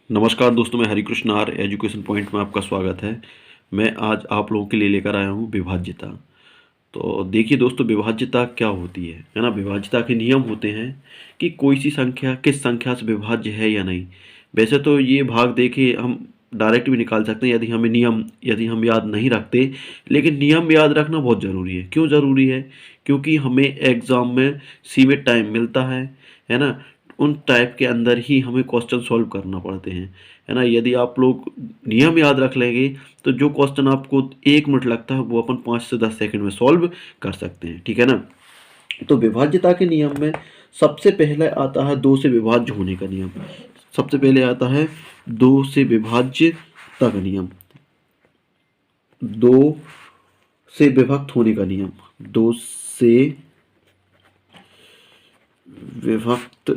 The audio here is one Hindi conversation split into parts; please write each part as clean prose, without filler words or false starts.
नमस्कार दोस्तों, मैं हरिकृष्ण आर एजुकेशन पॉइंट में आपका स्वागत है। मैं आज आप लोगों के लिए लेकर आया हूँ विभाज्यता। तो देखिए दोस्तों, विभाज्यता क्या होती है ना। विभाज्यता के नियम होते हैं कि कोई सी संख्या किस संख्या से विभाज्य है या नहीं। वैसे तो ये भाग देखिए हम डायरेक्ट भी निकाल सकते हैं यदि हम याद नहीं रखते, लेकिन नियम याद रखना बहुत ज़रूरी है। क्यों ज़रूरी है? क्योंकि हमें एग्ज़ाम में सीमित टाइम मिलता है ना। उन टाइप के अंदर ही हमें क्वेश्चन सॉल्व करना पड़ते हैं, है ना। यदि आप लोग नियम याद रख लेंगे तो जो क्वेश्चन आपको 1 मिनट लगता है वो अपन 5 से 10 सेकंड में सॉल्व कर सकते हैं, ठीक है ना। तो विभाज्यता के नियम में सबसे पहले आता है दो से विभाज्य होने का नियम। सबसे पहले आता है दो से विभाज्यता का नियम, दो से विभक्त होने का नियम, दो से विभक्त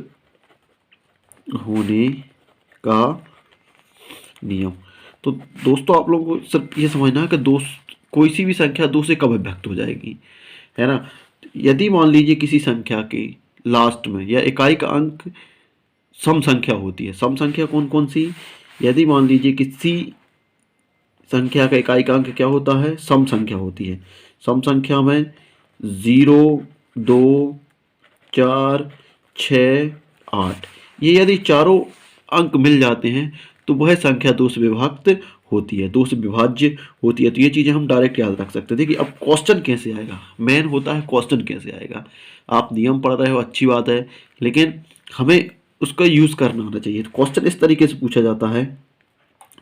होने का नियम। तो दोस्तों आप लोगों को सिर्फ ये समझना है कि दो कोई सी भी संख्या दो से कब विभक्त हो जाएगी, है ना। यदि मान लीजिए किसी संख्या के लास्ट में या इकाई का अंक सम संख्या होती है। सम संख्या कौन कौन सी? यदि मान लीजिए किसी संख्या का इकाई का अंक क्या होता है? सम संख्या होती है। सम संख्या में 0, 2, 4, 6, 8, ये यदि चारों अंक मिल जाते हैं तो वह संख्या दो से विभक्त होती है, दो से विभाज्य होती है। तो ये चीज़ें हम डायरेक्ट याद रख सकते हैं। देखिए अब क्वेश्चन कैसे आएगा, मेन होता है क्वेश्चन कैसे आएगा। आप नियम पढ़ रहे हो अच्छी बात है, लेकिन हमें उसका यूज़ करना आना चाहिए। तो क्वेश्चन इस तरीके से पूछा जाता है,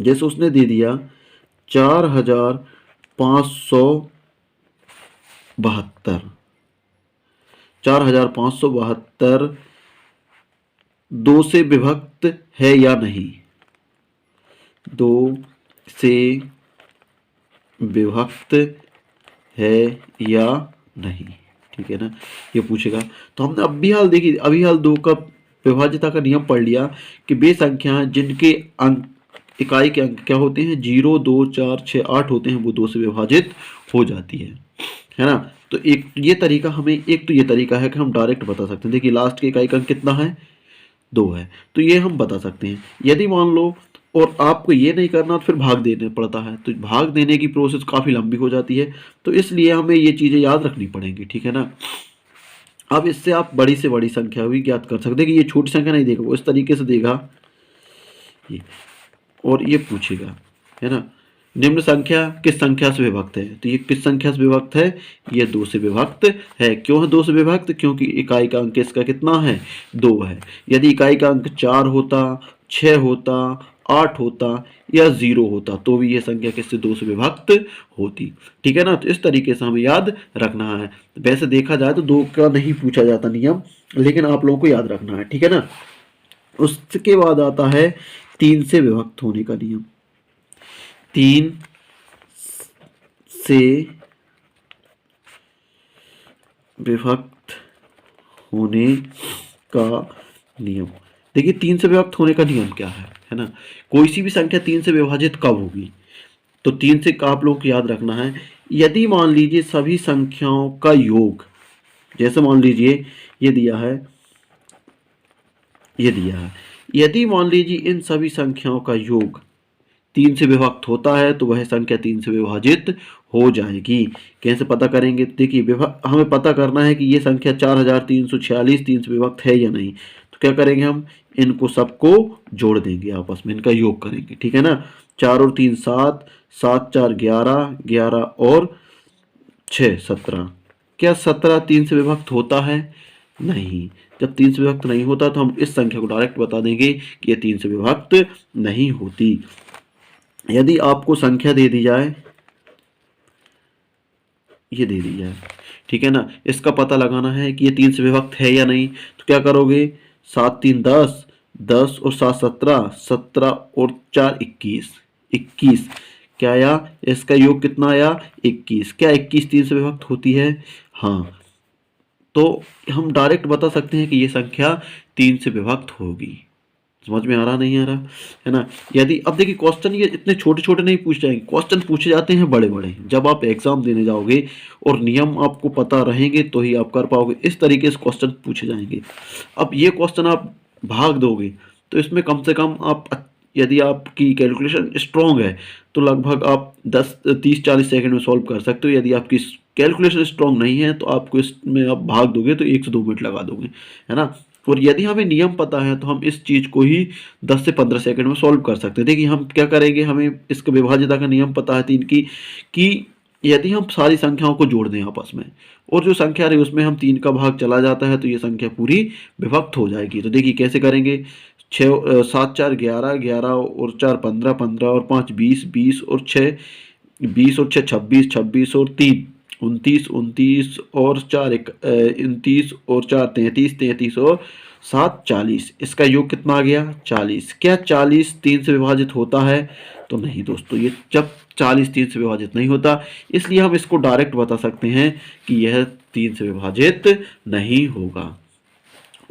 जैसे उसने दे दिया 4572, 4572 दो से विभक्त है या नहीं, दो से विभक्त है या नहीं, ठीक है ना। ये पूछेगा तो हमने अभी हाल दो का विभाज्यता का नियम पढ़ लिया कि वे संख्याएं जिनके अंक इकाई के अंक क्या होते हैं, 0, 2, 4, 6, 8 होते हैं, वो दो से विभाजित हो जाती है ना। तो एक ये तरीका हमें एक तो ये तरीका है कि हम डायरेक्ट बता सकते हैं। देखिए लास्ट के इकाई का अंक कितना है, 2 है, तो ये हम बता सकते हैं। यदि मान लो और आपको ये नहीं करना तो फिर भाग देने पड़ता है, तो भाग देने की प्रोसेस काफ़ी लंबी हो जाती है, तो इसलिए हमें ये चीज़ें याद रखनी पड़ेंगी, ठीक है ना। अब इससे आप बड़ी से बड़ी संख्या भी ज्ञात कर सकते हैं कि ये छोटी संख्या नहीं देगा, वो इस तरीके से देगा ये, और ये पूछेगा, है ना। निम्न संख्या किस संख्या से विभक्त है, तो ये किस संख्या से विभक्त है, ये दो से विभक्त है। क्यों है दो से विभक्त? क्योंकि इकाई का अंक इसका कितना है, 2 है। यदि इकाई का अंक 4 होता, 6 होता, 8 होता या 0 होता तो भी ये संख्या किससे दो से विभक्त होती, ठीक है ना। तो इस तरीके से हमें याद रखना है। वैसे देखा जाए तो दो का नहीं पूछा जाता नियम, लेकिन आप लोगों को याद रखना है, ठीक है ना। उसके बाद आता है 3 से विभक्त होने का नियम, 3 से विभक्त होने का नियम। देखिए 3 से विभक्त होने का नियम क्या है ना। कोई सी भी संख्या 3 से विभाजित कब होगी, तो 3 से आप लोग को याद रखना है, यदि मान लीजिए सभी संख्याओं का योग, जैसे मान लीजिए ये दिया है, ये दिया है, यदि मान लीजिए इन सभी संख्याओं का योग 3 से विभक्त होता है तो वह संख्या 3 से विभाजित हो जाएगी। कैसे पता करेंगे? देखिए हमें पता करना है कि ये संख्या 4346 3 से विभक्त है या नहीं। तो क्या करेंगे, हम इनको सबको जोड़ देंगे, आपस में इनका योग करेंगे, ठीक है ना। 4 और 3 7, 7 4 11, 11 और 6 17। क्या 17 3 से विभक्त होता है? नहीं। जब 3 से विभक्त नहीं होता तो हम इस संख्या को डायरेक्ट बता देंगे कि ये 3 से विभक्त नहीं होती। यदि आपको संख्या दे दी जाए, ये दे दी जाए, ठीक है ना, इसका पता लगाना है कि ये 3 से विभक्त है या नहीं, तो क्या करोगे, 7 3 10, 10 और 7 17, 17 और 4 21, 21 क्या आया, इसका योग कितना आया, 21। क्या 21 3 से विभक्त होती है? हाँ। तो हम डायरेक्ट बता सकते हैं कि ये संख्या 3 से विभक्त होगी। समझ में आ रहा नहीं आ रहा, है ना। यदि अब देखिए क्वेश्चन ये इतने छोटे छोटे नहीं पूछ जाएंगे, क्वेश्चन पूछे जाते हैं बड़े बड़े। जब आप एग्जाम देने जाओगे और नियम आपको पता रहेंगे तो ही आप कर पाओगे। इस तरीके से क्वेश्चन पूछे जाएंगे। अब ये क्वेश्चन आप भाग दोगे तो इसमें कम से कम आप यदि आपकी कैलकुलेशन स्ट्रॉन्ग है तो लगभग आप 10 30 40 सेकंड में सॉल्व कर सकते हो। यदि आपकी कैलकुलेशन स्ट्रॉन्ग नहीं है तो आपको इसमें आप भाग दोगे तो 1 से 2 मिनट लगा दोगे, है ना। और यदि हमें नियम पता है तो हम इस चीज़ को ही 10 से 15 सेकंड में सॉल्व कर सकते हैं। देखिए हम क्या करेंगे, हमें इसका विभाज्यता का नियम पता है 3 की, कि यदि हम सारी संख्याओं को जोड़ दें आपस में और जो संख्या रही उसमें हम 3 का भाग चला जाता है तो ये संख्या पूरी विभक्त हो जाएगी। तो देखिए कैसे करेंगे, 7 4 11, 11 और 4 15, 15 और 5 20, 20 और 6 20 और 6 26, 26 और 3 29, 29 और 4 29 और 4 33, 33 और 7 40। इसका योग कितना आ गया 40। क्या 40 3 से विभाजित होता है? तो नहीं दोस्तों, ये जब 40 3 से विभाजित नहीं होता, इसलिए हम इसको डायरेक्ट बता सकते हैं कि यह 3 से विभाजित नहीं होगा।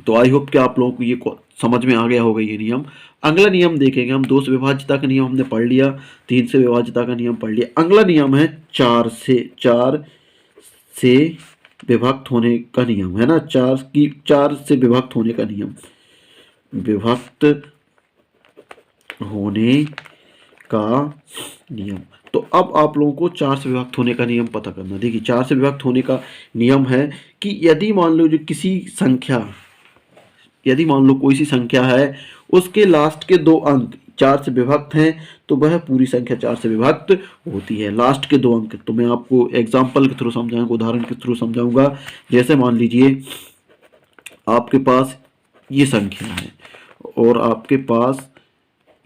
तो आई होप कि आप लोगों को ये समझ में आ गया होगा ये नियम। अगला नियम देखेंगे हम, 2 से विभाज्यता का नियम हमने पढ़ लिया, 3 से विभाज्यता का नियम पढ़ लिया। अगला नियम है 4 से विभक्त होने का नियम, है ना। 4 से विभक्त होने का नियम, विभक्त होने का नियम। तो अब आप लोगों को 4 से विभक्त होने का नियम पता करना। देखिए 4 से विभक्त होने का नियम है कि यदि मान लो जो किसी संख्या, यदि मान लो कोई सी संख्या है उसके लास्ट के 2 अंक 4 से विभक्त हैं तो वह पूरी संख्या 4 से विभक्त होती है। लास्ट के 2 अंक, तो मैं आपको एग्जांपल के थ्रू समझाऊंगा, उदाहरण के थ्रू समझाऊंगा। जैसे मान लीजिए आपके पास ये संख्या है और आपके पास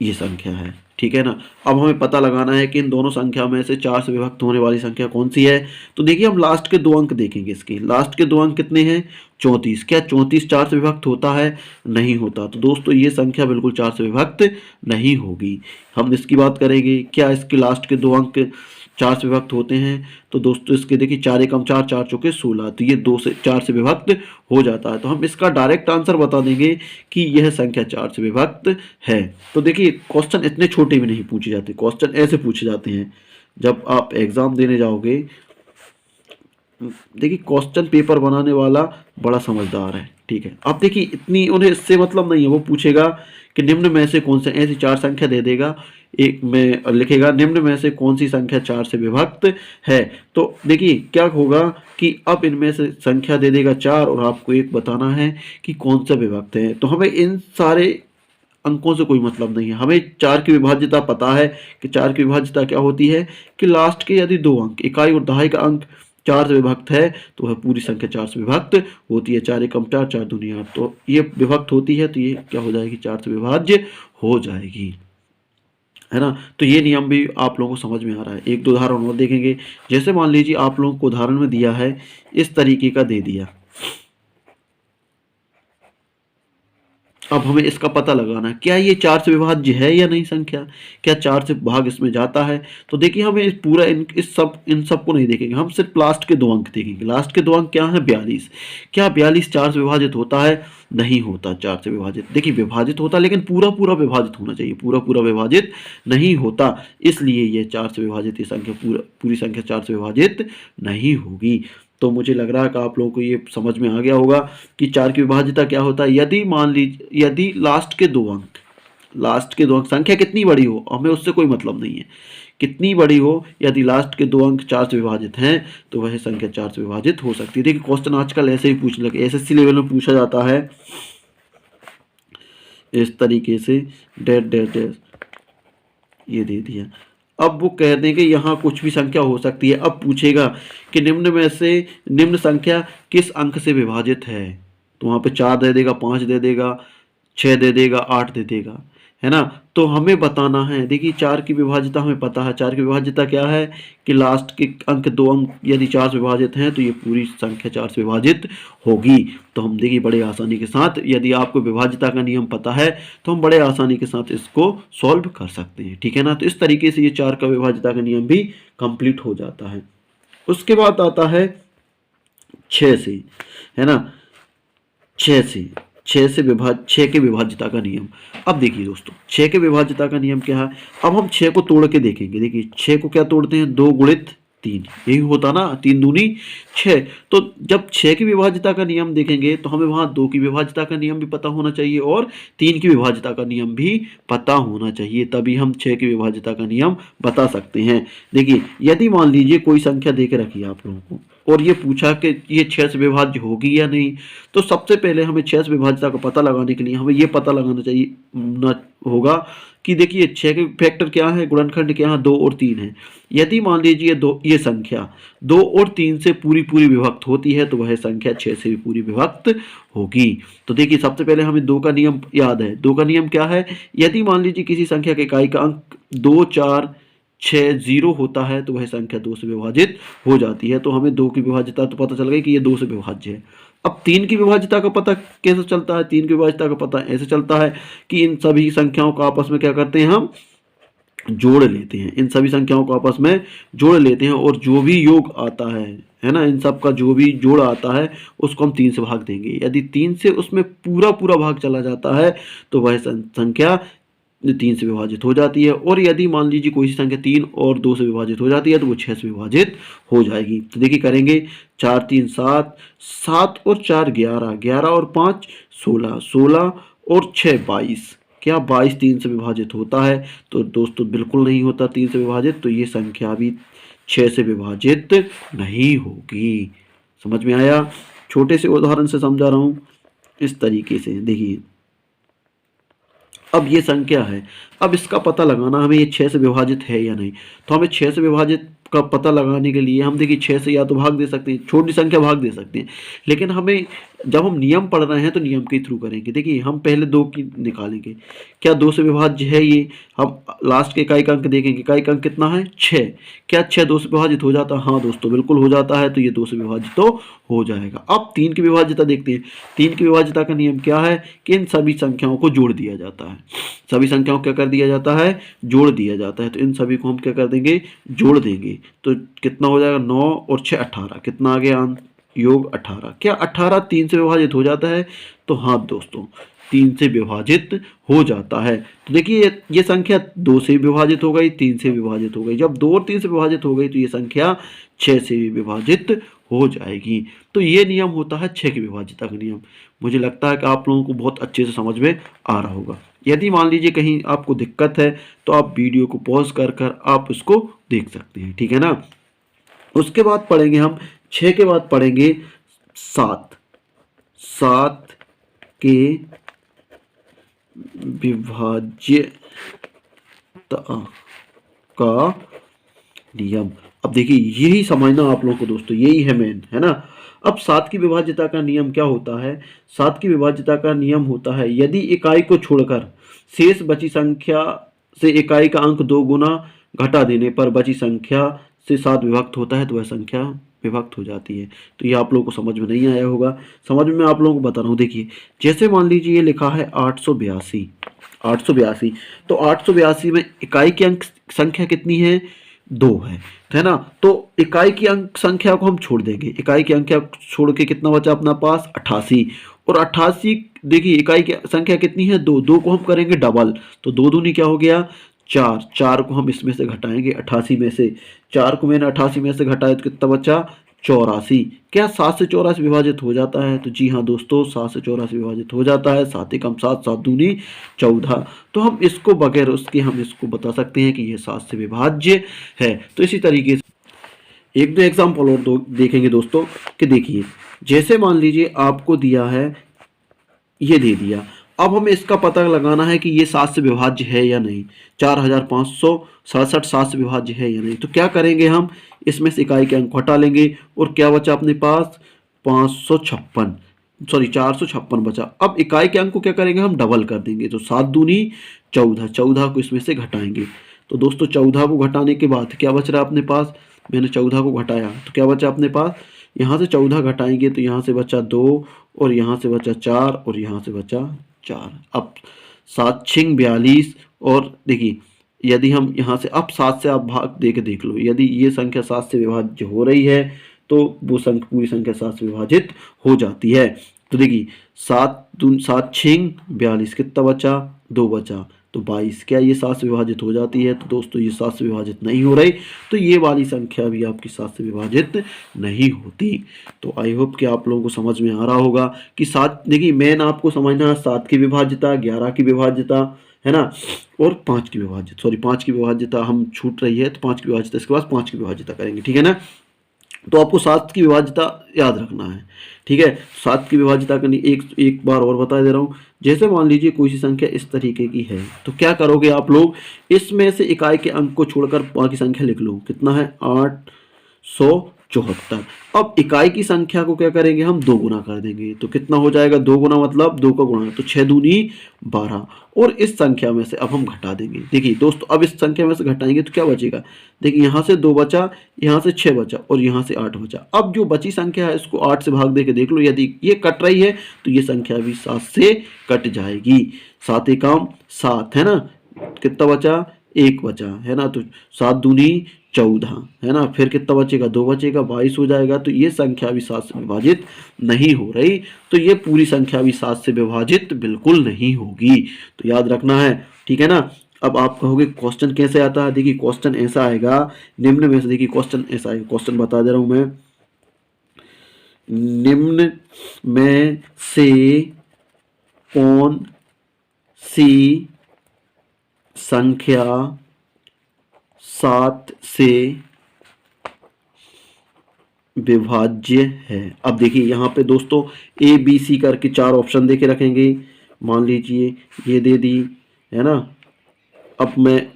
ये संख्या है, ठीक है ना। अब हमें पता लगाना है कि इन दोनों संख्या में से 4 से विभक्त होने वाली संख्या कौन सी है। तो देखिए हम लास्ट के 2 अंक देखेंगे। इसके लास्ट के 2 अंक कितने हैं 34। क्या 34 4 से विभक्त होता है? नहीं होता। तो दोस्तों ये संख्या बिल्कुल 4 से विभक्त नहीं होगी। हम इसकी बात करेंगे, क्या इसके लास्ट के 2 अंक 4 से विभक्त होते हैं? तो दोस्तों इसके देखिए 4 एकम 4, 4 चौके 16, तो ये 2 से 4 से विभक्त हो जाता है। तो हम इसका डायरेक्ट आंसर बता देंगे कि यह संख्या 4 से विभक्त है। तो देखिए क्वेश्चन इतने छोटे भी नहीं पूछे जाते, क्वेश्चन ऐसे पूछे जाते हैं जब आप एग्जाम देने जाओगे। देखिए क्वेश्चन पेपर बनाने वाला बड़ा समझदार है, ठीक है। अब देखिए इतनी उन्हें इससे मतलब नहीं है, वो पूछेगा कि निम्न में से कौन से, ऐसी 4 संख्या दे देगा, एक में लिखेगा निम्न में से कौन सी संख्या 4 से विभक्त है। तो देखिए क्या होगा कि अब इनमें से संख्या दे देगा 4 और आपको एक बताना है कि कौन सा विभक्त है। तो हमें इन सारे अंकों से कोई मतलब नहीं है, हमें 4 की विभाज्यता पता है कि 4 की विभाज्यता क्या होती है कि लास्ट के यदि 2 अंक, इकाई और दहाई का अंक 4 से विभक्त है तो वह पूरी संख्या 4 से विभक्त होती है। 4 एकम 4, 4 दूनी 8, तो ये विभक्त होती है तो ये क्या हो जाएगी 4 से विभाज्य हो जाएगी, है ना। तो ये नियम भी आप लोगों को समझ में आ रहा है। एक दो उदाहरण और देखेंगे। जैसे मान लीजिए आप लोगों को उदाहरण में दिया है, इस तरीके का दे दिया, अब हमें इसका पता लगाना है क्या ये 4 से विभाज्य है या नहीं संख्या, क्या 4 से भाग इसमें जाता है। तो देखिए हमें इस पूरा इन सब को नहीं देखेंगे, हम सिर्फ लास्ट के 2 अंक देखेंगे। लास्ट के 2 अंक क्या है 42। क्या 42 4 से विभाजित होता है? नहीं होता 4 से विभाजित। देखिए विभाजित होता लेकिन पूरा पूरा विभाजित होना चाहिए, पूरा पूरा विभाजित नहीं होता, इसलिए ये 4 से विभाजित, ये संख्या पूरी संख्या 4 से विभाजित नहीं होगी। तो मुझे लग रहा है कि आप लोगों को ये समझ में आ गया होगा कि 4 की विभाज्यता क्या होता है। यदि मान लीजिए यदि लास्ट के 2 अंक, लास्ट के 2 अंक संख्या कितनी बड़ी हो, हमें उससे कोई मतलब नहीं है, कितनी बड़ी हो, यदि लास्ट के 2 अंक 4 से विभाजित हैं तो वह संख्या 4 से विभाजित हो सकती है। देखिए क्वेश्चन आजकल ऐसे ही पूछने लगे, एसएससी लेवल में पूछा जाता है इस तरीके से, डैश डैश डैश, ये दे दिया। अब वो कह दें कि यहाँ कुछ भी संख्या हो सकती है। अब पूछेगा कि निम्न में से निम्न संख्या किस अंक से विभाजित है, तो वहाँ पे 4 दे देगा, 5 दे देगा, 6 दे देगा, 8 दे देगा, है ना। तो हमें बताना है, देखिए 4 की विभाज्यता हमें पता है। 4 की विभाज्यता क्या है कि लास्ट के अंक 2 अंक यदि 4 से विभाजित हैं तो ये पूरी संख्या 4 से विभाजित होगी। तो हम देखिए बड़े आसानी के साथ, यदि आपको विभाज्यता का नियम पता है तो हम बड़े आसानी के साथ इसको सॉल्व कर सकते हैं, ठीक है ना। तो इस तरीके से ये 4 का विभाज्यता का नियम भी कंप्लीट हो जाता है। उसके बाद आता है 6 से, है ना। 6 के विभाज्यता का नियम। अब देखिए दोस्तों 6 के विभाज्यता का नियम क्या है। अब हम 6 को तोड़ के देखेंगे। देखिए 6 को क्या तोड़ते हैं, 2 गुणित 3, यही होता ना, 3 दूनी 6। तो जब 6 की विभाज्यता का नियम देखेंगे तो हमें वहाँ 2 की विभाज्यता का नियम भी पता होना चाहिए और 3 की विभाज्यता का नियम भी पता होना चाहिए, तभी हम 6 की विभाज्यता का नियम बता सकते हैं। देखिए, यदि मान लीजिए कोई संख्या दे के रखी है आप लोगों को और ये पूछा कि ये 6 से विभाज्य होगी या नहीं, तो सबसे पहले हमें 6 से विभाज्यता का पता लगाने के लिए हमें ये पता लगाना चाहिए ना होगा कि देखिए 6 के फैक्टर क्या है, गुणनखंड क्या है, 2 और 3 है। यदि मान लीजिए ये संख्या 2 और 3 से पूरी पूरी विभक्त होती है तो वह संख्या 6 से भी पूरी विभक्त होगी। तो देखिए, सबसे पहले हमें 2 का नियम याद है। 2 का नियम क्या है, यदि मान लीजिए किसी संख्या के इकाई का अंक 2 4 6 0 होता है तो वह संख्या 2 से विभाजित हो जाती है। तो हमें 2 की विभाज्यता तो पता चल गई कि ये 2 से विभाज्य है। अब 3 की विभाज्यता का पता कैसे चलता है, 3 की विभाज्यता का पता ऐसे चलता है कि इन सभी संख्याओं को आपस में क्या करते हैं, हम जोड़ लेते हैं। इन सभी संख्याओं को आपस में जोड़ लेते हैं और जो भी योग आता है ना, इन सब का जो भी जोड़ आता है उसको हम 3 से भाग देंगे। यदि 3 से उसमें पूरा पूरा भाग चला जाता है तो वह संख्या 3 से विभाजित हो जाती है। और यदि मान लीजिए कोई सी संख्या 3 और 2 से विभाजित हो जाती है तो वो 6 से विभाजित हो जाएगी। तो देखिए करेंगे, 4 3 7, 7 और 4 11, 11 और 5 16, 16 और 6 22। क्या 22 3 से विभाजित होता है? तो दोस्तों बिल्कुल नहीं होता 3 से विभाजित, तो ये संख्या भी 6 से विभाजित नहीं होगी। समझ में आया? छोटे से उदाहरण से समझा रहा हूं इस तरीके से। देखिए, अब ये संख्या है, अब इसका पता लगाना हमें, ये 6 से विभाजित है या नहीं। तो हमें 6 से विभाजित का पता लगाने के लिए हम देखिए 6 से या तो भाग दे सकते हैं, छोटी संख्या भाग दे सकते हैं, लेकिन हमें जब हम नियम पढ़ रहे हैं तो नियम के थ्रू करेंगे। देखिए, हम पहले 2 की निकालेंगे, क्या 2 से विभाज्य है ये? हम लास्ट के इकाई का अंक देखेंगे, इकाई का अंक कितना है, 6। क्या 6 2 से विभाजित हो जाता है? हाँ दोस्तों, बिल्कुल हो जाता है, तो ये 2 से विभाजित तो हो जाएगा। अब 3 की विभाज्यता देखते हैं। 3 की विभाज्यता का नियम क्या है कि इन सभी संख्याओं को जोड़ दिया जाता है। सभी संख्याओं को क्या कर दिया जाता है, जोड़ दिया जाता है। तो इन सभी को हम क्या कर देंगे, जोड़ देंगे। तो कितना हो जाएगा, 9 और 6 18, कितना आ गया योग 18। क्या 18 3 से विभाजित हो जाता है? तो हाँ दोस्तों, 3 से विभाजित हो जाता है। तो देखिए, ये संख्या 2 से विभाजित हो गई, 3 से विभाजित हो गई। जब 2 और 3 से विभाजित हो गई तो ये संख्या 6 से भी विभाजित हो जाएगी। तो ये नियम होता है 6 की विभाज्यता का नियम। मुझे लगता है कि आप लोगों को बहुत अच्छे से समझ में आ रहा होगा। यदि मान लीजिए कहीं आपको दिक्कत है तो आप वीडियो को पॉज कर कर आप उसको देख सकते हैं, ठीक है ना। उसके बाद पढ़ेंगे हम 6 के बाद पढ़ेंगे 7। 7 के विभाज्यता का नियम। अब देखिए, यही समझना आप लोगों को दोस्तों, यही है मेन, है ना। अब 7 की विभाज्यता का नियम क्या होता है? 7 की विभाज्यता का नियम होता है, यदि इकाई को छोड़कर शेष बची संख्या से इकाई का अंक 2 गुना घटा देने पर बची संख्या से 7 विभक्त होता है तो वह संख्या विभक्त हो जाती है। तो ये आप लोगों को समझ में नहीं आया होगा, समझ में मैं आप लोगों को बता रहा हूँ। देखिए, जैसे मान लीजिए ये लिखा है 882, 882, तो 882 में इकाई की अंक संख्या कितनी है, 2 है ना। तो इकाई की अंक संख्या को हम छोड़ देंगे, इकाई की संख्या छोड़ के कितना बचा अपना पास, 88। और 88, देखिए इकाई की संख्या कितनी है, 2, 2 को हम करेंगे डबल, तो 2 दूनी क्या हो गया, 4, 4 को हम इसमें से घटाएंगे 88 में से, 4 को मैंने 88 में से घटाया तो कितना बचा, 84। क्या 7 से 84 विभाजित हो जाता है? तो जी हाँ दोस्तों, 7 से 84 विभाजित हो जाता है। 7 एकम 7, 7 दूनी 14। तो हम इसको बगैर उसके हम इसको बता सकते हैं कि यह 7 से विभाज्य है। तो इसी तरीके से एक दो एग्जाम्पल और देखेंगे दोस्तों कि देखिए, जैसे मान लीजिए आपको दिया है, ये दे दिया, अब हमें इसका पता लगाना है कि ये 7 से विभाज्य है या नहीं। 4567 7 से विभाज्य है या नहीं। तो क्या करेंगे, हम इसमें से इकाई के अंक हटा लेंगे और क्या बचा अपने पास, 556, सॉरी 456 बचा। अब इकाई के अंक को क्या करेंगे, हम डबल कर देंगे, तो 7 दूनी 14, 14 को इसमें से घटाएंगे। तो दोस्तों 14 को घटाने के बाद क्या बच रहा है अपने पास, मैंने 14 को घटाया तो क्या बचा अपने पास, यहाँ से 14 घटाएंगे तो यहाँ से बचा 2 और यहाँ से बचा 4 और यहाँ से बचा 4। अब 7 6 42। और देखिए, यदि हम यहाँ से अब 7 से आप भाग दे के देख लो, यदि ये संख्या 7 से विभाज्य हो रही है तो वो पूरी संख्या 7 से विभाजित हो जाती है। तो देखिए 7 6 42, कितना बचा, 2 बचा, तो 22। क्या ये 7 से विभाजित हो जाती है? तो दोस्तों ये 7 से विभाजित नहीं हो रही, तो ये वाली संख्या भी आपकी 7 से विभाजित नहीं होती। तो आई होप कि आप लोगों को समझ में आ रहा होगा कि 7, देखिए मेन आपको समझना है 7 की विभाज्यता, 11 की विभाज्यता, है ना, और 5 की विभाज्यता, सॉरी 5 की विभाज्यता हम छूट रही है, तो 5 की विभाज्यता, इसके बाद 5 की विभाज्यता करेंगे, ठीक है ना। तो आपको 7 की विभाज्यता याद रखना है, ठीक है। 7 की विभाज्यता करनी, एक बार और बता दे रहा हूँ। जैसे मान लीजिए कोई सी संख्या इस तरीके की है, तो क्या करोगे आप लोग, इसमें से इकाई के अंक को छोड़कर बाकी संख्या लिख लो। कितना है? 874। अब इकाई की संख्या को क्या करेंगे हम? 2 गुना कर देंगे। तो कितना हो जाएगा? 2 गुना मतलब 2 का गुणा, तो 6 दूनी 12। और इस संख्या में से अब हम घटा देंगे। देखिए दोस्तों, अब इस संख्या में से घटाएंगे तो क्या बचेगा? देखिए यहाँ से 2 बचा, यहाँ से 6 बचा और यहाँ से 8 बचा। अब जो बची संख्या है इसको 8 से भाग दे के देख लो, यदि ये कट रही है तो ये संख्या भी 7 से कट जाएगी। 7 एकम 7, है ना। कितना बचा? 1 बचा, है ना। तो 7 दूनी 14, है ना। फिर कितना बचेगा? 2 बचेगा, 22 हो जाएगा। तो ये संख्या भी 7 से विभाजित नहीं हो रही, तो ये पूरी संख्या भी 7 से विभाजित बिल्कुल नहीं होगी। तो याद रखना है, ठीक है ना। अब आप कहोगे क्वेश्चन कैसे आता है? देखिए क्वेश्चन ऐसा आएगा, निम्न में से, देखिए क्वेश्चन ऐसा आएगा, क्वेश्चन बता दे रहा हूं मैं। निम्न में से कौन सी संख्या 7 से विभाज्य है? अब देखिए यहाँ पे दोस्तों ए बी सी करके 4 ऑप्शन दे के रखेंगे। मान लीजिए ये दे दी, है ना। अब मैं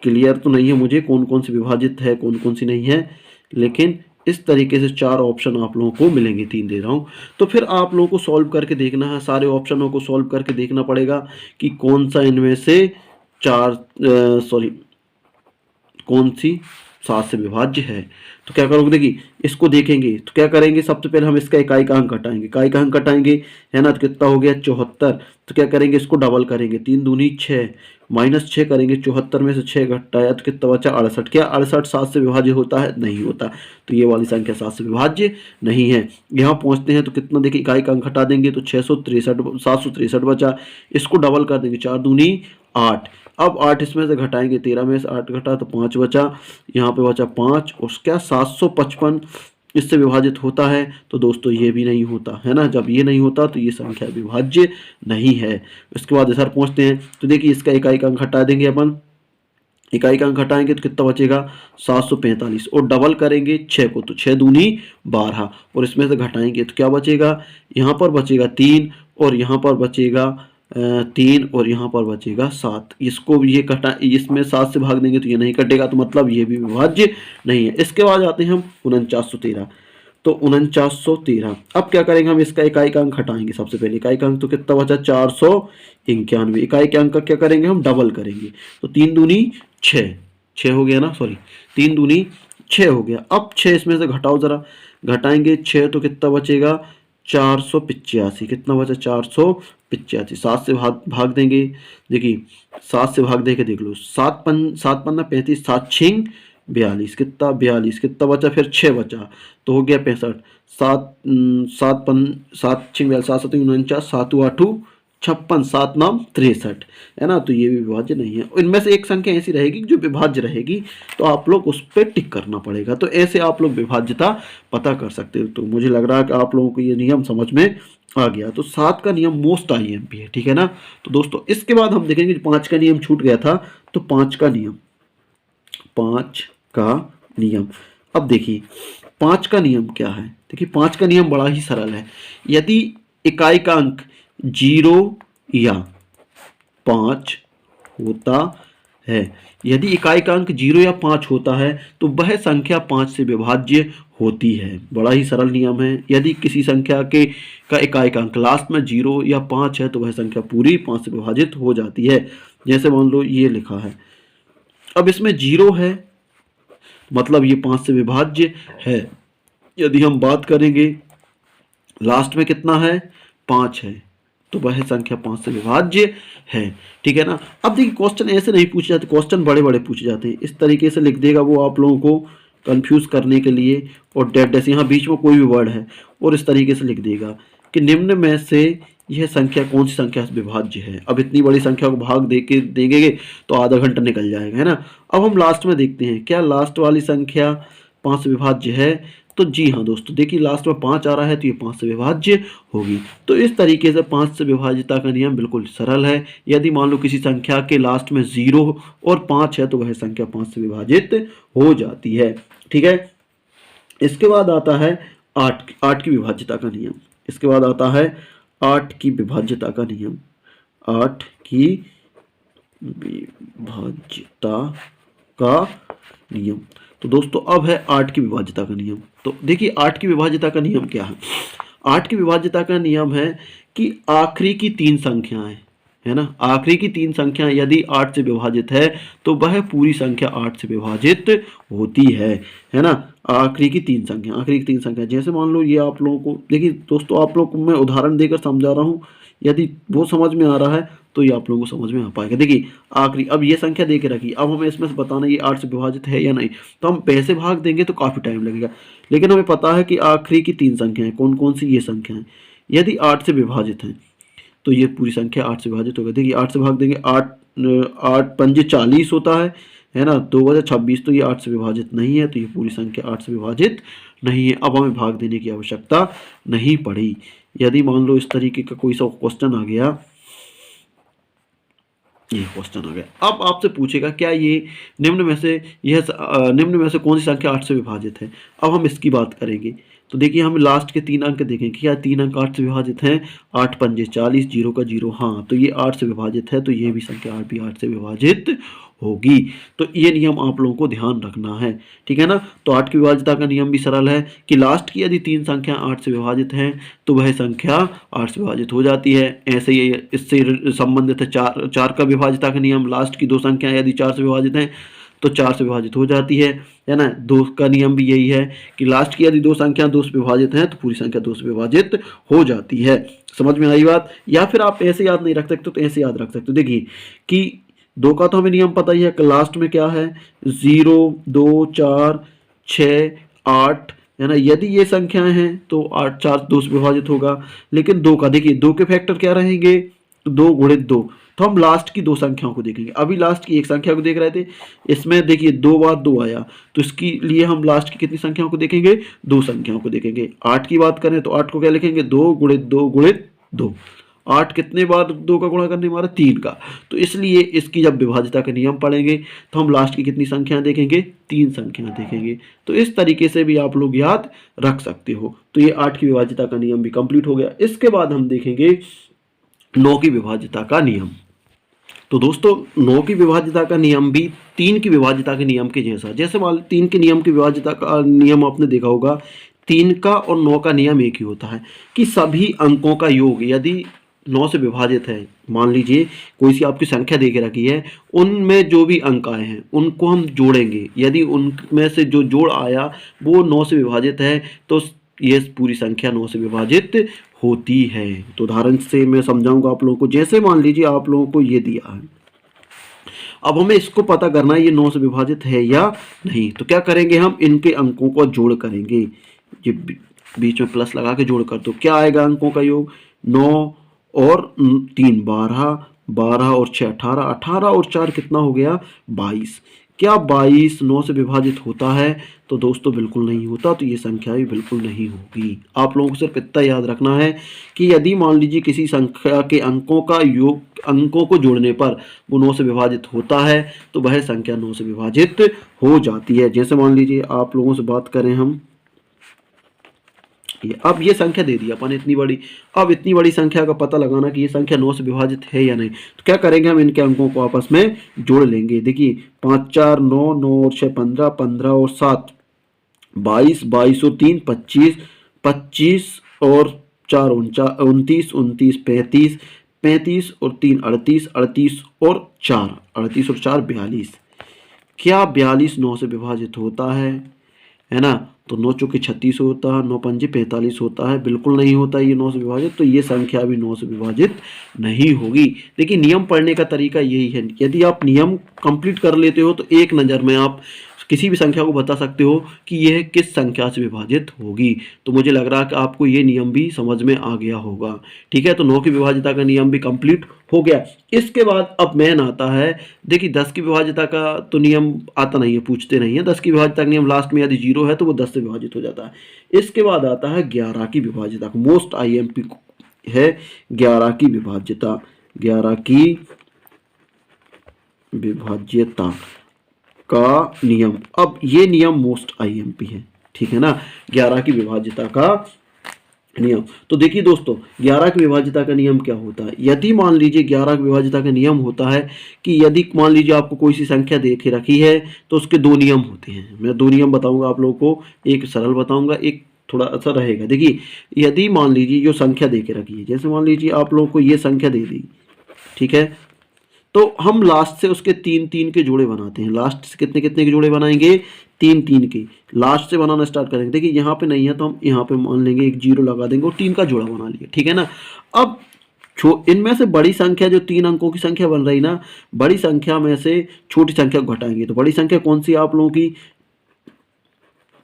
क्लियर तो नहीं है मुझे कौन कौन सी विभाजित है, कौन कौन सी नहीं है, लेकिन इस तरीके से 4 ऑप्शन आप लोगों को मिलेंगे, 3 दे रहा हूँ। तो फिर आप लोगों को सॉल्व करके देखना है, सारे ऑप्शनों को सॉल्व करके देखना पड़ेगा कि कौन सा इनमें से कौन सी 7 से विभाज्य है। तो क्या करोगे? देखिए इसको देखेंगे तो क्या करेंगे, सबसे पहले हम इसका इकाई का अंक घटाएंगे, इकाई का अंक घटाएंगे, है ना। तो कितना हो गया? 74। तो क्या करेंगे? इसको डबल करेंगे, 3 दूनी 6, -6 करेंगे, 74 में से 6 घटाया तो कितना बचा? 68। क्या 68 7 से विभाज्य होता है? नहीं होता। तो ये वाली संख्या 7 से विभाज्य नहीं है। यहाँ पहुँचते हैं तो कितना, देखिए इकाई का अंक घटा देंगे तो 763 बचा, इसको डबल कर देंगे, 4 दूनी 8। अब 8 इसमें से घटाएंगे, 13 में से 8 घटा तो 5 बचा, यहाँ पे बचा 5, और क्या 755 इससे विभाजित होता है? तो दोस्तों ये भी नहीं होता, है ना। जब ये नहीं होता तो ये संख्या विभाज्य नहीं है। इसके बाद इधर पहुँचते हैं तो देखिए इसका इकाई का अंक हटा देंगे अपन, इकाई का अंक हटाएंगे तो कितना बचेगा? 745, और डबल करेंगे 6 को तो 6 दूनी 12, और इसमें से घटाएंगे तो क्या बचेगा? यहाँ पर बचेगा 3, और यहाँ पर बचेगा 3, और यहाँ पर बचेगा 7। इसको भी ये कटा, इसमें 7 से भाग देंगे तो ये नहीं कटेगा, तो मतलब ये भी विभाज्य नहीं है। इसके बाद आते हैं हम 4913। तो 4913, अब क्या करेंगे हम? इसका इकाई का अंक हटाएंगे सबसे पहले, इकाई का अंक तो कितना बचा? 491। इकाई के अंक का क्या करेंगे हम? डबल करेंगे, तो 3 दूनी 6, 6 हो गया ना, सॉरी 3 दूनी 6 हो गया। अब 6 इसमें से घटाओ जरा, घटाएंगे 6 तो कितना बचेगा? 485। कितना बचा? 485। 7 से भाग देंगे, देखिए 7 से भाग दे के देख लो, 7 पन्ना 35, 7 छिंग 42, कितना? 42। कितना बचा? फिर 6 बचा, तो हो गया 65। 7 छिंग 42, 7 7 49, 7 8 56, 7 9 63, है ना। तो ये भी विभाज्य नहीं है। इनमें से एक संख्या ऐसी रहेगी जो विभाज्य रहेगी, तो आप लोग उस पर टिक करना पड़ेगा। तो ऐसे आप लोग विभाज्यता पता कर सकते हो। तो मुझे लग रहा है कि आप लोगों को ये नियम समझ में आ गया। तो 7 का नियम मोस्ट IMP है, ठीक है ना। तो दोस्तों इसके बाद हम देखेंगे 5 का नियम छूट गया था, तो 5 का नियम। अब देखिए 5 का नियम क्या है। देखिए 5 का नियम बड़ा ही सरल है। यदि इकाई का अंक 0 या 5 होता है, यदि इकाई का अंक 0 या 5 होता है तो वह संख्या 5 से विभाज्य होती है। बड़ा ही सरल नियम है। यदि किसी संख्या का इकाई का अंक लास्ट में 0 या 5 है तो वह संख्या पूरी 5 से विभाजित हो जाती है। जैसे मान लो ये लिखा है, अब इसमें 0 है मतलब ये 5 से विभाज्य है। यदि हम बात करेंगे लास्ट में कितना है? 5 है, तो वह संख्या 5 से विभाज्य है, ठीक है ना। अब देखिए क्वेश्चन ऐसे नहीं पूछे जाते, क्वेश्चन बड़े बड़े पूछे जाते हैं। इस तरीके से लिख देगा वो आप लोगों को कंफ्यूज करने के लिए, और डेट डैश यहाँ बीच में कोई भी वर्ड है, और इस तरीके से लिख देगा कि निम्न में से यह संख्या कौन सी संख्या से विभाज्य है। अब इतनी बड़ी संख्या को भाग दे के देंगे तो आधा घंटा निकल जाएगा, है ना। अब हम लास्ट में देखते हैं क्या लास्ट वाली संख्या 5 से विभाज्य है। तो जी हाँ दोस्तों, देखिए लास्ट में 5 आ रहा है तो ये 5 से विभाज्य होगी। तो इस तरीके से 5 से विभाज्यता का नियम बिल्कुल सरल है। यदि मान लो किसी संख्या के लास्ट में 0 और 5 है तो वह संख्या 5 से विभाजित हो जाती है, ठीक है। इसके बाद आता है 8 की विभाज्यता का नियम। इसके बाद आता है 8 की विभाज्यता का नियम। 8 की विभाज्यता का नियम। तो दोस्तों अब है 8 की विभाज्यता का नियम। तो देखिए 8 की विभाज्यता का नियम क्या है। 8 की विभाज्यता का नियम है कि आखिरी की 3 संख्याएं, है ना, आखिरी की 3 संख्याएं यदि 8 से विभाजित है तो वह पूरी संख्या 8 से विभाजित होती है ना। आखिरी की 3 संख्या जैसे मान लो ये आप लोगों को, देखिए दोस्तों आप लोगों को मैं उदाहरण देकर समझा रहा हूँ, यदि वो समझ में आ रहा है तो ये आप लोगों को समझ में आ पाएगा। देखिए आखिरी, अब ये संख्या दे के रखी, अब हमें इसमें से बताना ये 8 से विभाजित है या नहीं। तो हम पैसे भाग देंगे तो काफ़ी टाइम लगेगा, लेकिन हमें पता है कि आखिरी की 3 संख्याएं कौन कौन सी, ये संख्याएं यदि 8 से विभाजित हैं तो ये पूरी संख्या 8 से विभाजित होगी। देखिए 8 से भाग देंगे, 8 पंजे 40 होता है ना, 2 बजे 26, तो ये 8 से विभाजित नहीं है, तो ये पूरी संख्या 8 से विभाजित नहीं है। अब हमें भाग देने की आवश्यकता नहीं पड़ी। यदि मान लो इस तरीके का कोई सा क्वेश्चन आ गया, ये क्वेश्चन आ गया, अब आपसे पूछेगा क्या ये निम्न में से कौन सी संख्या 8 से विभाजित है। अब हम इसकी बात करेंगे। तो देखिए हम लास्ट के 3 अंक देखें, क्या 3 अंक 8 से विभाजित हैं। 8 पंजे 40, 0 का 0, हाँ तो ये 8 से विभाजित है, तो ये भी संख्या 8 भी 8 से विभाजित होगी। तो ये नियम आप लोगों को ध्यान रखना है, ठीक है ना। तो 8 की विभाज्यता का नियम भी सरल है कि लास्ट की यदि 3 संख्या 8 से विभाजित हैं तो वह संख्या 8 से विभाजित हो जाती है। ऐसे ही इससे संबंधित है 4 का विभाज्यता का नियम। लास्ट की 2 संख्या यदि 4 से विभाजित हैं तो 4 से विभाजित हो जाती है ना। 2 का नियम भी यही है कि लास्ट की यदि 2 संख्या 2 से विभाजित हैं तो पूरी संख्या 2 से विभाजित हो जाती है। समझ में आई बात। या फिर आप ऐसे याद नहीं रख सकते तो ऐसे याद रख सकते हो। देखिए कि 2 का तो हमें नियम पता ही है कि लास्ट में क्या है, 0, 2, 4, 6, 8, है ना। यदि ये संख्याएं हैं तो 8, 4 2 से विभाजित होगा। लेकिन 2 का देखिए 2 के फैक्टर क्या रहेंगे, 2 गुणित 2। तो हम लास्ट की 2 संख्याओं को देखेंगे। अभी लास्ट की एक संख्या को देख रहे थे, इसमें देखिए 2 बार 2 आया, तो इसके लिए हम लास्ट की कितनी संख्याओं को देखेंगे, 2 संख्याओं को देखेंगे। 8 की बात करें तो 8 को क्या लिखेंगे, 2 गुणित 2 गुणित 2। 8 कितने बार 2 का गुणा करने हमारा 3 का। तो इसलिए इसकी जब विभाज्यता के नियम पढ़ेंगे तो हम लास्ट की कितनी संख्याएं देखेंगे, 3 संख्याएं देखेंगे। तो इस तरीके से भी आप लोग याद रख सकते हो। तो ये 8 की विभाज्यता का नियम भी कंप्लीट हो गया। इसके बाद हम देखेंगे 9 की विभाज्यता का नियम। तो दोस्तों 9 की विभाज्यता का नियम भी 3 की विभाज्यता के नियम के जैसे मान 3 के नियम की विभाज्यता का नियम आपने देखा होगा, 3 का और 9 का नियम एक ही होता है कि सभी अंकों का योग यदि 9 से विभाजित है, मान लीजिए कोई सी आपकी संख्या दे के रखी है, उनमें जो भी अंक आए हैं उनको हम जोड़ेंगे। यदि उनमें से जो जोड़ आया वो 9 से विभाजित है तो ये पूरी संख्या 9 से विभाजित होती है। तो उदाहरण से मैं समझाऊंगा आप लोगों को। जैसे मान लीजिए आप लोगों को ये दिया है, अब हमें इसको पता करना है ये 9 से विभाजित है या नहीं। तो क्या करेंगे, हम इनके अंकों को जोड़ करेंगे। ये बीच में प्लस लगा के जोड़ कर दो, क्या आएगा अंकों का योग, 9 और 3 12, 12 और 6 18, 18 और 4 कितना हो गया, 22। क्या 22 9 से विभाजित होता है, तो दोस्तों बिल्कुल नहीं होता। तो ये संख्या भी बिल्कुल नहीं होगी। आप लोगों को सिर्फ इतना याद रखना है कि यदि मान लीजिए किसी संख्या के अंकों का योग, अंकों को जोड़ने पर वो 9 से विभाजित होता है तो वह संख्या 9 से विभाजित हो जाती है। जैसे मान लीजिए आप लोगों से बात करें हम, अब ये संख्या दे दी अपन इतनी बड़ी, अब इतनी बड़ी संख्या का पता लगाना कि ये संख्या 9 से विभाजित है या नहीं। तो क्या करेंगे, हम इनके अंकों को आपस में जोड़ लेंगे। देखिए 5 4 9, 9 और 6 15, 15 और 7 22, 22 और 3 25, 25 और 4 29, 29 35, 35 और 3 38, 38 और 4 42। क्या 42 9 से विभाजित होता है ना। तो 9 चौके 36 होता है, 9 पंजे 45 होता है, बिल्कुल नहीं होता ये 9 से विभाजित। तो ये संख्या भी 9 से विभाजित नहीं होगी। देखिए नियम पढ़ने का तरीका यही है, यदि आप नियम कंप्लीट कर लेते हो तो एक नज़र में आप किसी भी संख्या को बता सकते हो कि यह किस संख्या से विभाजित होगी। तो मुझे लग रहा है कि आपको ये नियम भी समझ में आ गया होगा। ठीक है, तो 9 की विभाज्यता का नियम भी कंप्लीट हो गया। इसके बाद अब मेन आता है, देखिए 10 की विभाज्यता का तो नियम आता नहीं है, पूछते नहीं है। 10 की विभाज्यता का नियम लास्ट में यदि 0 है तो वो 10 से विभाजित हो जाता है। इसके बाद आता है 11 की विभाज्यता का, मोस्ट IMP है 11 की विभाज्यता। 11 की विभाज्यता का नियम, अब ये नियम मोस्ट IMP है। ठीक है ना, 11 की विभाज्यता का नियम। तो देखिए दोस्तों, 11 की विभाज्यता का नियम क्या होता है। यदि मान लीजिए 11 की विभाज्यता का नियम होता है कि यदि मान लीजिए आपको कोई सी संख्या दे के रखी है तो उसके दो नियम होते हैं। मैं दो नियम बताऊंगा आप लोगों को, एक सरल बताऊंगा, एक थोड़ा सा रहेगा। देखिए, यदि मान लीजिए जो संख्या दे के रखी है, जैसे मान लीजिए आप लोगों को ये संख्या दे दी, ठीक है, तो हम लास्ट से उसके 3-3 के जोड़े बनाते हैं। लास्ट से कितने कितने के जोड़े बनाएंगे, 3-3 के। लास्ट से बनाना स्टार्ट करेंगे। देखिए यहाँ पे नहीं है तो हम यहाँ पे मान लेंगे एक 0 लगा देंगे और 3 का जोड़ा बना लिया। ठीक है ना, अब इनमें से बड़ी संख्या जो 3 अंकों की संख्या बन रही ना, बड़ी संख्या में से छोटी संख्या को घटाएंगे। तो बड़ी संख्या कौन सी है आप लोगों की,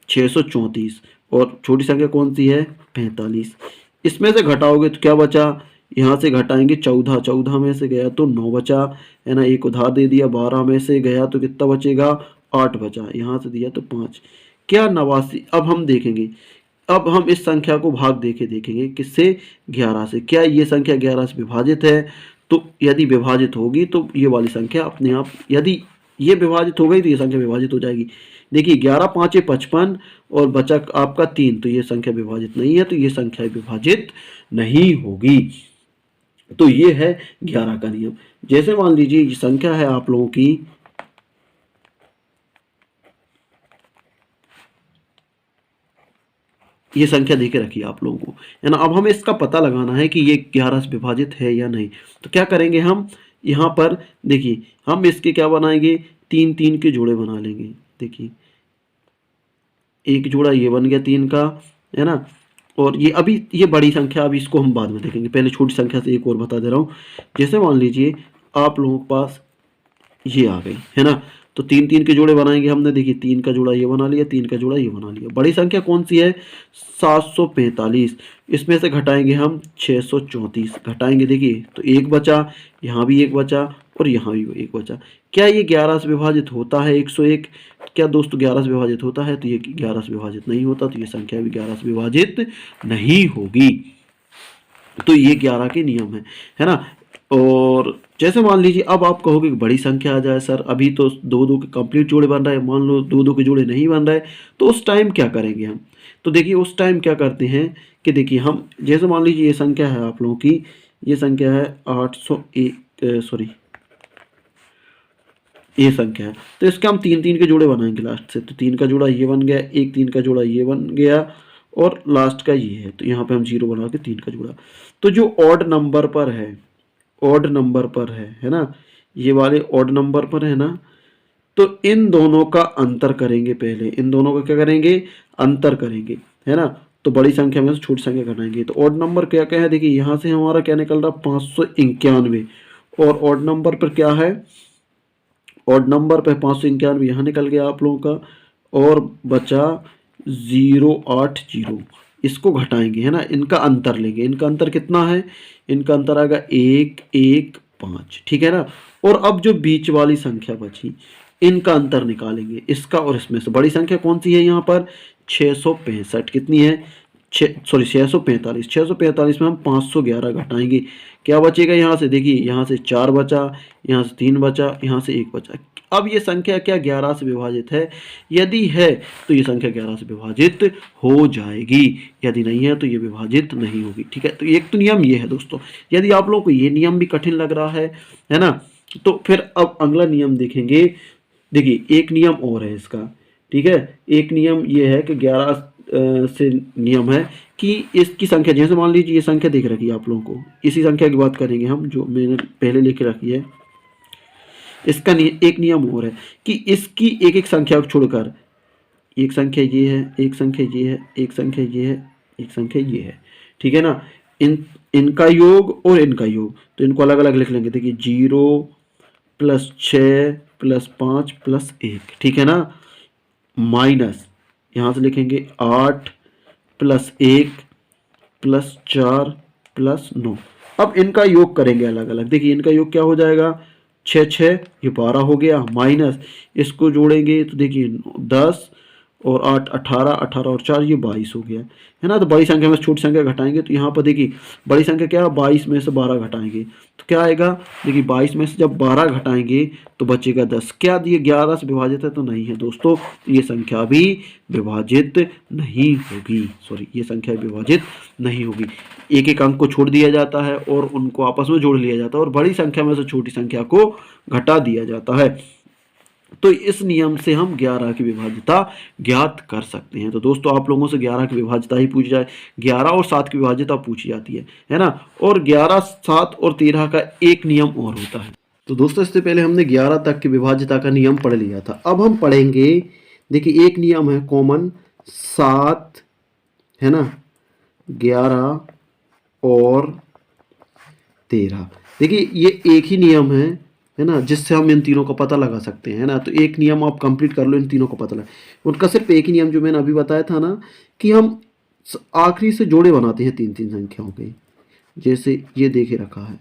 634, और छोटी संख्या कौन सी है, 45। इसमें से घटाओगे तो क्या बचा, यहाँ से घटाएंगे 14, 14 में से गया तो 9 बचा, है ना, एक उधार दे दिया। 12 में से गया तो कितना बचेगा, 8 बचा, यहाँ से दिया तो 5, क्या 89। अब हम देखेंगे, अब हम इस संख्या को भाग देखेंगे किससे, 11 से। क्या ये संख्या 11 से विभाजित है, तो यदि विभाजित होगी तो ये वाली संख्या अपने आप, यदि ये विभाजित हो गई तो ये संख्या विभाजित हो जाएगी। देखिए 11 5 55 और बचा आपका 3, तो ये संख्या विभाजित नहीं है, तो ये संख्या विभाजित नहीं होगी। तो ये है 11 का नियम। जैसे मान लीजिए ये संख्या है आप लोगों की, ये संख्या देके रखिए आप लोगों को, है ना। अब हमें इसका पता लगाना है कि ये 11 से विभाजित है या नहीं। तो क्या करेंगे हम, यहाँ पर देखिए हम इसके क्या बनाएंगे, 3-3 के जोड़े बना लेंगे। देखिए एक जोड़ा ये बन गया 3 का, है ना। और ये अभी ये बड़ी संख्या, अभी इसको हम बाद में देखेंगे, पहले छोटी संख्या से एक और बता दे रहा हूँ। जैसे मान लीजिए आप लोगों के पास ये आ गई, है ना, तो 3-3 के जोड़े बनाएंगे हमने। देखिए 3 का जोड़ा ये बना लिया, 3 का जोड़ा ये बना लिया। बड़ी संख्या कौन सी है, 745। इसमें से घटाएंगे हम 634, घटाएंगे देखिए तो एक बचा, यहाँ भी एक बचा और यहाँ भी एक बचा। क्या ये 11 से विभाजित होता है 101, क्या दोस्तों 11 से विभाजित होता है, तो ये 11 से विभाजित नहीं होता, तो ये संख्या भी 11 से विभाजित नहीं होगी। तो ये 11 के नियम है ना। और जैसे मान लीजिए अब आप कहोगे कि बड़ी संख्या आ जाए सर, अभी तो 2-2 के कंप्लीट जोड़े बन रहे हैं, मान लो 2-2 के जोड़े नहीं बन रहे, तो उस टाइम क्या करेंगे हम। तो देखिए उस टाइम क्या करते हैं कि देखिए हम, जैसे मान लीजिए ये संख्या है आप लोगों की, ये संख्या है 801, सॉरी ये संख्या है, तो इसके हम 3-3 के जोड़े बनाएंगे लास्ट से। तो 3 का जोड़ा ये बन गया, एक 3 का जोड़ा ये बन गया और लास्ट का ये है, तो यहाँ पे हम 0 बना के 3 का जोड़ा। तो जो ऑड नंबर पर है, ऑड नंबर पर है ना, ये वाले ऑड नंबर पर है ना, तो इन दोनों का अंतर करेंगे। पहले इन दोनों का क्या करेंगे, अंतर करेंगे, है ना। तो बड़ी संख्या में से छोटी संख्या घटाएंगे। तो ऑड नंबर क्या क्या है, देखिए यहाँ से हमारा क्या निकल रहा, 591, और ऑड नंबर पर क्या है, ऑड नंबर पे 591 यहाँ निकल गया आप लोगों का, और बचा 080। इसको घटाएंगे, है ना, इनका अंतर लेंगे। इनका अंतर कितना है, इनका अंतर आएगा 115, ठीक है ना। और अब जो बीच वाली संख्या बची, इनका अंतर निकालेंगे, इसका और इसमें से। बड़ी संख्या कौन सी है यहाँ पर, 665, कितनी है, 645। 645 में हम 511 घटाएंगे, क्या बचेगा यहाँ से, देखिए यहाँ से 4 बचा, यहाँ से 3 बचा, यहाँ से 1 बचा। अब ये संख्या क्या 11 से विभाजित है, यदि है तो ये संख्या 11 से विभाजित हो जाएगी, यदि नहीं है तो ये विभाजित नहीं होगी। ठीक है, तो एक तो नियम ये है दोस्तों। यदि आप लोगों को ये नियम भी कठिन लग रहा है ना, तो फिर अब अगला नियम देखेंगे। देखिए एक नियम और है इसका, ठीक है। एक नियम ये है कि 11 से नियम है कि इसकी संख्या, जैसे मान लीजिए ये संख्या देख रखी है आप लोगों को, इसी संख्या की बात करेंगे हम जो मैंने पहले लेके रखी है। इसका एक नियम और है कि इसकी एक एक संख्या को छोड़कर, एक संख्या ये है, एक संख्या ये है, एक संख्या ये है, एक संख्या ये है, ठीक है ना। इनका योग और इनका योग, तो इनको अलग अलग लिख लेंगे। देखिए 0 + 6 + 5 + 1, ठीक है ना। माइनस यहाँ से लिखेंगे 8 प्लस 1 प्लस 4 प्लस 9। अब इनका योग करेंगे अलग अलग। देखिए इनका योग क्या हो जाएगा, 6 ये 12 हो गया, माइनस इसको जोड़ेंगे तो देखिए 10 और 8 18, 18 और 4 ये 22 हो गया, है ना। तो बड़ी संख्या में से छोटी संख्या घटाएंगे तो यहाँ पर देखिए बड़ी संख्या क्या है, 22 में से 12 घटाएंगे तो क्या आएगा, देखिए 22 में से जब 12 घटाएंगे तो बचेगा 10। क्या ये 11 से विभाजित है, तो नहीं है दोस्तों, ये संख्या भी विभाजित नहीं होगी, सॉरी ये संख्या विभाजित नहीं होगी। एक एक अंक को छोड़ दिया जाता है और उनको आपस में जोड़ लिया जाता है और बड़ी संख्या में से छोटी संख्या को घटा दिया जाता है। तो इस नियम से हम 11 की विभाज्यता ज्ञात कर सकते हैं। तो दोस्तों आप लोगों से 11 की विभाज्यता ही पूछी जाए, 11 और 7 की विभाज्यता पूछी जाती है ना। और 11, 7 और 13 का एक नियम और होता है। तो दोस्तों इससे पहले हमने 11 तक की विभाज्यता का नियम पढ़ लिया था। अब हम पढ़ेंगे, देखिए एक नियम है कॉमन, 7 है ना, 11 और 13। देखिए ये एक ही नियम है ना, जिससे हम इन तीनों का पता लगा सकते हैं, है ना। तो एक नियम आप कंप्लीट कर लो, इन तीनों का पता लगा। उनका सिर्फ एक ही नियम जो मैंने अभी बताया था ना, कि हम आखिरी से जोड़े बनाते हैं तीन तीन संख्याओं के। जैसे ये देखे रखा है,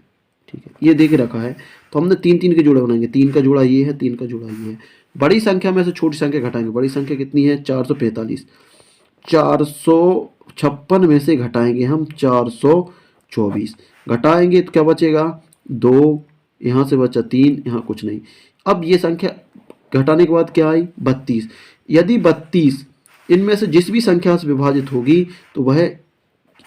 ठीक है, ये देखे रखा है, तो हमने तीन तीन के जोड़े बनाएंगे। 3 का जोड़ा ये है, 3 का जोड़ा ये है। बड़ी संख्या में से छोटी संख्या घटाएंगे। बड़ी संख्या कितनी है, 445। 456 में से घटाएंगे हम 424। घटाएंगे तो क्या बचेगा, 2, यहाँ से बचा 3, यहाँ कुछ नहीं। अब ये संख्या घटाने के बाद क्या आई, 32। यदि 32 इनमें से जिस भी संख्या से विभाजित होगी तो वह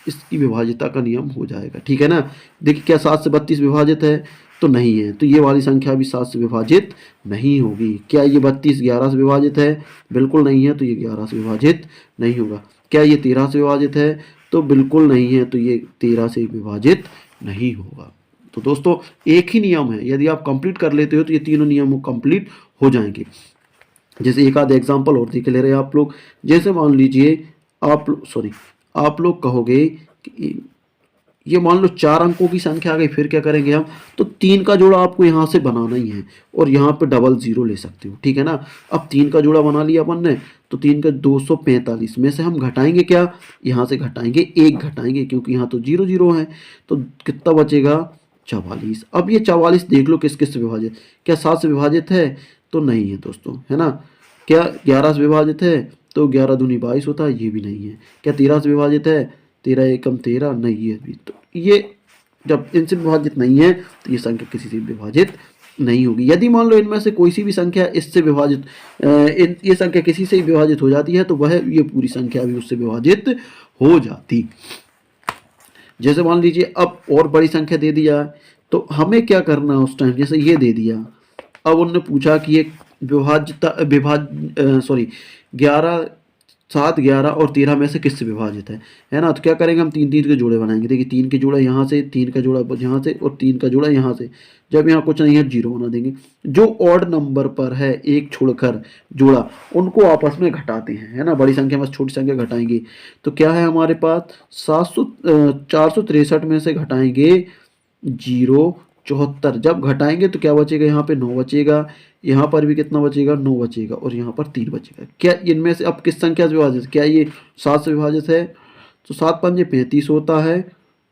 इसकी विभाज्यता का नियम हो जाएगा, ठीक है ना। देखिए क्या 7 से 32 विभाजित है, तो नहीं है, तो ये वाली संख्या भी 7 से विभाजित नहीं होगी। क्या ये 32 11 से विभाजित है, बिल्कुल नहीं है, तो ये 11 से विभाजित नहीं होगा। क्या ये 13 से विभाजित है, तो बिल्कुल नहीं है, तो ये 13 से विभाजित नहीं होगा। तो दोस्तों एक ही नियम है, यदि आप कंप्लीट कर लेते हो तो ये तीनों नियम कंप्लीट हो जाएंगे। जैसे एक आध एग्जाम्पल और देख ले रहे हैं आप लोग। जैसे मान लीजिए आप लोग कहोगे कि ये मान लो 4 अंकों की संख्या आ गई, फिर क्या करेंगे हम, तो 3 का जोड़ा आपको यहाँ से बनाना ही है और यहाँ पे डबल 0 ले सकते हो, ठीक है ना। अब 3 का जोड़ा बना लिया अपन ने, तो 3 का 245 में से हम घटाएंगे क्या, यहाँ से घटाएंगे 1 घटाएंगे, क्योंकि यहाँ तो 0 0 है, तो कितना बचेगा, 44। अब ये 44 देख लो किस किस से विभाजित, क्या 7 से विभाजित है, तो नहीं है दोस्तों, है ना। क्या 11 से विभाजित है, तो 11 दूनी 22 होता है, ये भी नहीं है। क्या 13 से विभाजित है, 13 एकम 13, नहीं है भी। तो ये जब इनसे विभाजित नहीं है तो ये संख्या किसी से विभाजित नहीं होगी। यदि मान लो इनमें से कोई सी भी संख्या इससे विभाजित, ये संख्या किसी से विभाजित हो जाती है, तो वह ये पूरी संख्या भी उससे विभाजित हो जाती। जैसे मान लीजिए अब और बड़ी संख्या दे दिया, तो हमें क्या करना है उस टाइम, जैसे ये दे दिया, अब उन्होंने पूछा कि ये 7, 11 और 13 में से किससे विभाजित है ना। तो क्या करेंगे हम 3 3 के जोड़े बनाएंगे। देखिए 3 के जोड़ा यहाँ से, 3 का जोड़ा यहाँ से और 3 का जोड़ा यहाँ से। जब यहाँ कुछ नहीं है 0 बना देंगे। जो ऑड नंबर पर है एक छोड़कर जोड़ा, उनको आपस में घटाते हैं, है ना। बड़ी संख्या में छोटी संख्या घटाएंगे, तो क्या है हमारे पास 463 में से घटाएंगे 074। जब घटाएंगे तो क्या बचेगा, यहाँ पे 9 बचेगा, यहाँ पर भी कितना बचेगा, 9 बचेगा और यहाँ पर 3 बचेगा। क्या इनमें से अब किस संख्या से विभाजित, क्या ये 7 से विभाजित है, तो 7 पंजे 35 होता है,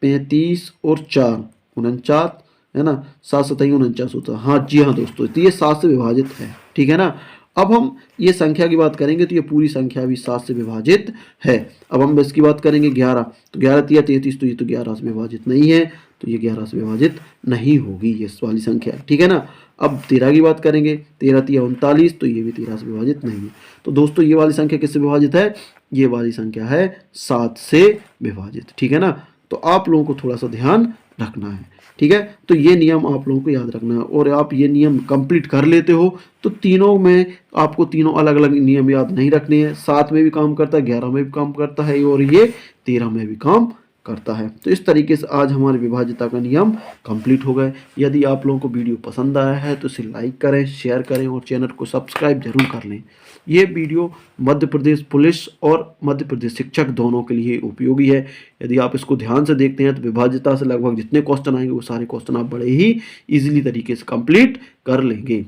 35 और 4 49, है ना। 7 7 49 होता है, हाँ जी हाँ दोस्तों, तो ये 7 से विभाजित है, ठीक है ना। अब हम ये संख्या की बात करेंगे तो ये पूरी संख्या भी 7 से विभाजित है। अब हम इसकी बात करेंगे 11, तो 11 3 33, तो ये तो 11 से विभाजित नहीं है, तो ये 11 से विभाजित नहीं होगी ये वाली संख्या, ठीक है ना। अब 13 की बात करेंगे, 13 3 39, तो ये भी 13 से विभाजित नहीं है। तो दोस्तों ये वाली संख्या किससे विभाजित है, ये वाली संख्या है 7 से विभाजित, ठीक है ना। तो आप लोगों को थोड़ा सा ध्यान रखना है, ठीक है। तो ये नियम आप लोगों को याद रखना है, और आप ये नियम कंप्लीट कर लेते हो तो तीनों में आपको तीनों अलग अलग नियम याद नहीं रखने हैं। 7 में भी काम करता है, 11 में भी काम करता है और ये 13 में भी काम करता है। तो इस तरीके से आज हमारे विभाज्यता का नियम कंप्लीट हो गए। यदि आप लोगों को वीडियो पसंद आया है तो इसे लाइक करें, शेयर करें और चैनल को सब्सक्राइब जरूर कर लें। ये वीडियो मध्य प्रदेश पुलिस और मध्य प्रदेश शिक्षक दोनों के लिए उपयोगी है। यदि आप इसको ध्यान से देखते हैं तो विभाज्यता से लगभग जितने क्वेश्चन आएंगे वो सारे क्वेश्चन आप बड़े ही ईजिली तरीके से कंप्लीट कर लेंगे।